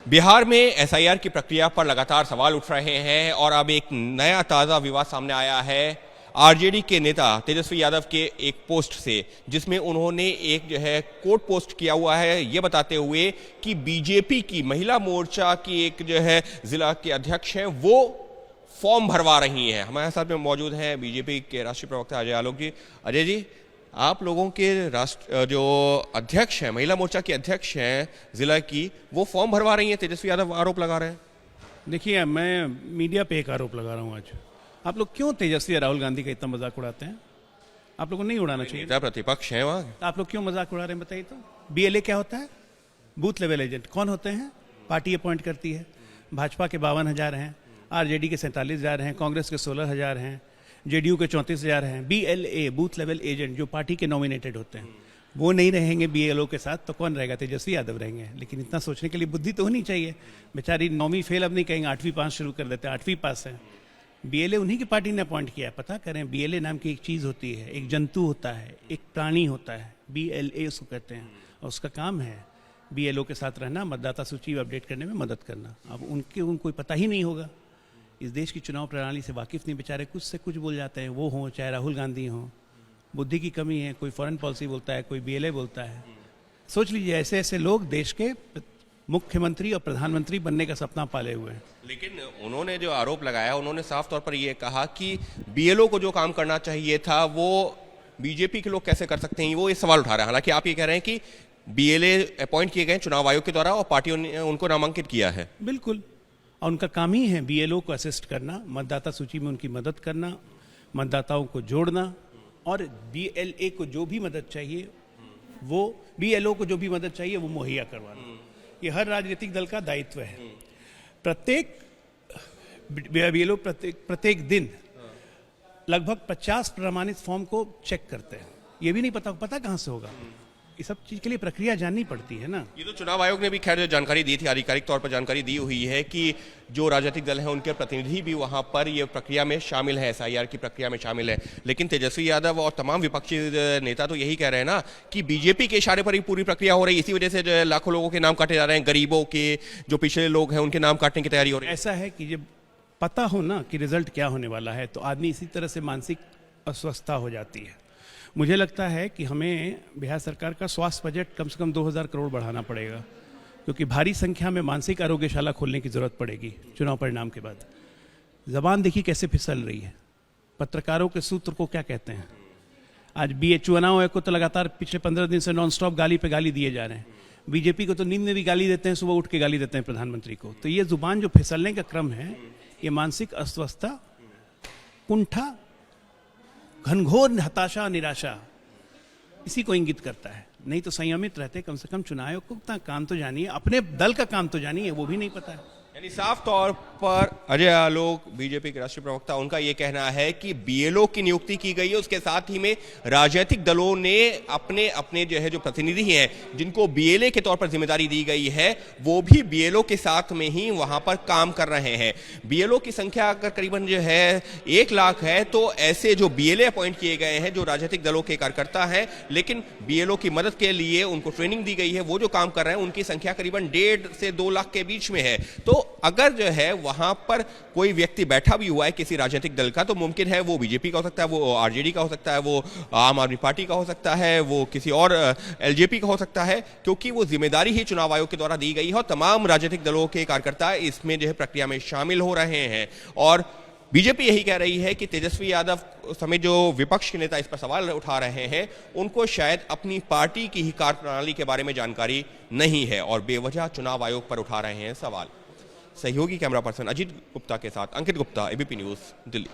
बिहार में एसआईआर की प्रक्रिया पर लगातार सवाल उठ रहे हैं और अब एक नया ताज़ा विवाद सामने आया है आरजेडी के नेता तेजस्वी यादव के एक पोस्ट से, जिसमें उन्होंने एक कोट पोस्ट किया हुआ है ये बताते हुए कि बीजेपी की महिला मोर्चा की एक जिला के अध्यक्ष हैं वो फॉर्म भरवा रही हैं। हमारे साथ में मौजूद हैं बीजेपी के राष्ट्रीय प्रवक्ता अजय आलोक जी। अजय जी, आप लोगों के जो अध्यक्ष हैं, महिला मोर्चा के अध्यक्ष हैं जिला की, वो फॉर्म भरवा रही हैं, तेजस्वी यादव आरोप लगा रहे हैं। देखिए, मैं मीडिया पे एक आरोप लगा रहा हूँ आज। आप लोग क्यों तेजस्वी राहुल गांधी का इतना मजाक उड़ाते हैं? आप लोगों को नहीं उड़ाना चाहिए। नेता प्रतिपक्ष हैं वहाँ, आप लोग क्यों मजाक उड़ा रहे हैं बताइए तो? बीएलए क्या होता है? Booth level agent. कौन होते हैं? पार्टी अपॉइंट करती है। भाजपा के 52,000 हैं, आरजेडी के 47,000 हैं, कांग्रेस के 16,000 हैं, जेडीयू के 34,000 हैं। बीएलए बूथ लेवल एजेंट जो पार्टी के नॉमिनेटेड होते हैं वो नहीं रहेंगे बीएलओ के साथ, तो कौन रहेगा? तेजस्वी यादव रहेंगे। लेकिन इतना सोचने के लिए बुद्धि तो होनी चाहिए। बेचारी 9वीं फेल अब नहीं कहेंगे, 8वीं पास शुरू कर देते हैं, 8वीं पास है। बीएलए उन्हीं की पार्टी ने अपॉइंट किया है। पता करें, बीएलए नाम की एक चीज़ होती है, एक जंतु होता है, एक प्राणी होता है, बीएलए उसको कहते हैं, और उसका काम है बीएलओ के साथ रहना, मतदाता सूची अपडेट करने में मदद करना। अब उनको पता ही नहीं होगा, इस देश की चुनाव प्रणाली से वाकिफ नहीं, बेचारे कुछ से कुछ बोल जाते हैं। वो हों चाहे राहुल गांधी हों, बुद्धि की कमी है। कोई फॉरेन पॉलिसी बोलता है, कोई बीएलए बोलता है। सोच लीजिए, ऐसे ऐसे लोग देश के मुख्यमंत्री और प्रधानमंत्री बनने का सपना पाले हुए हैं। लेकिन उन्होंने जो आरोप लगाया, उन्होंने साफ तौर पर यह कहा कि बीएलओ को जो काम करना चाहिए था वो बीजेपी के लोग कैसे कर सकते हैं, वो ये सवाल उठा रहे हैं। हालांकि आप ये कह रहे हैं कि बीएलए अपॉइंट किए गए चुनाव आयोग के द्वारा और पार्टियों ने उनको नामांकित किया है। बिल्कुल, और उनका काम ही है बीएलओ को असिस्ट करना, मतदाता सूची में उनकी मदद करना, मतदाताओं को जोड़ना, और बीएलए को जो भी मदद चाहिए वो बीएलओ को जो भी मदद चाहिए वो मुहैया करवाना। ये हर राजनीतिक दल का दायित्व है। प्रत्येक बीएलओ प्रत्येक दिन लगभग 50 प्रमाणित फॉर्म को चेक करते हैं। ये भी नहीं पता कहाँ से होगा। ये सब चीज के लिए प्रक्रिया जाननी पड़ती है ना। ये तो चुनाव आयोग ने भी खैर जानकारी दी थी, आधिकारिक तौर पर जानकारी दी हुई है कि जो राजनीतिक दल हैं उनके प्रतिनिधि भी वहां पर ये प्रक्रिया में शामिल है, एसआईआर की प्रक्रिया में शामिल है। लेकिन तेजस्वी यादव और तमाम विपक्षी नेता तो यही कह रहे हैं ना कि बीजेपी के इशारे पर ही पूरी प्रक्रिया हो रही है। इसी वजह से जो लाखों लोगों के नाम काटे जा रहे हैं, गरीबों के, जो पिछड़े लोग हैं उनके नाम काटने की तैयारी हो रही है। ऐसा है कि जब पता हो ना कि रिजल्ट क्या होने वाला है, तो आदमी इसी तरह से मानसिक अस्वस्थता हो जाती है। मुझे लगता है कि हमें बिहार सरकार का स्वास्थ्य बजट कम से कम 2,000 करोड़ बढ़ाना पड़ेगा, क्योंकि भारी संख्या में मानसिक आरोग्यशाला खोलने की जरूरत पड़ेगी चुनाव परिणाम के बाद। जबान देखिए कैसे फिसल रही है। पत्रकारों के सूत्र को क्या कहते हैं? आज चुनाव आयोग को तो लगातार पिछले 15 दिन से नॉन स्टॉप गाली पे गाली दिए जा रहे हैं। बीजेपी को तो नींद में भी गाली देते हैं, सुबह उठ के गाली देते हैं प्रधानमंत्री को। तो ये जुबान जो फिसलने का क्रम है, ये मानसिक अस्वस्थता, कुंठा, घनघोर हताशा, निराशा, इसी को इंगित करता है। नहीं तो संयमित रहते, कम से कम चुनाव आयोग को अपना काम तो जानिए, अपने दल का काम तो जानिए, वो भी नहीं पता है। यानी साफ तौर पर अजय आलोक, बीजेपी के राष्ट्रीय प्रवक्ता, उनका यह कहना है कि बीएलओ की नियुक्ति की गई है, उसके साथ ही में राजनीतिक दलों ने अपने अपने जो प्रतिनिधि हैं जिनको बीएलए के तौर पर जिम्मेदारी दी गई है, वो भी बीएलओ के साथ में ही वहां पर काम कर रहे हैं। बीएलओ की संख्या अगर करीबन 1 लाख है, तो ऐसे जो बीएलए अपॉइंट किए गए हैं जो राजनीतिक दलों के कार्यकर्ता हैं, लेकिन बीएलओ की मदद के लिए उनको ट्रेनिंग दी गई है, वो जो काम कर रहे हैं उनकी संख्या करीबन 1.5 से 2 लाख के बीच में है। तो अगर वहां पर कोई व्यक्ति बैठा भी हुआ है किसी राजनीतिक दल का, तो मुमकिन है वो बीजेपी का हो सकता है, वो आरजेडी का हो सकता है, वो आम आदमी पार्टी का हो सकता है, वो किसी और एलजेपी का हो सकता है, क्योंकि वो जिम्मेदारी ही चुनाव आयोग के द्वारा दी गई है और तमाम राजनीतिक दलों के कार्यकर्ता इसमें प्रक्रिया में शामिल हो रहे हैं। और बीजेपी यही कह रही है कि तेजस्वी यादव समेत जो विपक्ष के नेता इस पर सवाल उठा रहे हैं, उनको शायद अपनी पार्टी की ही कार्यप्रणाली के बारे में जानकारी नहीं है और बेवजह चुनाव आयोग पर उठा रहे हैं सवाल। सहयोगी कैमरा पर्सन अजीत गुप्ता के साथ अंकित गुप्ता, एबीपी न्यूज़, दिल्ली।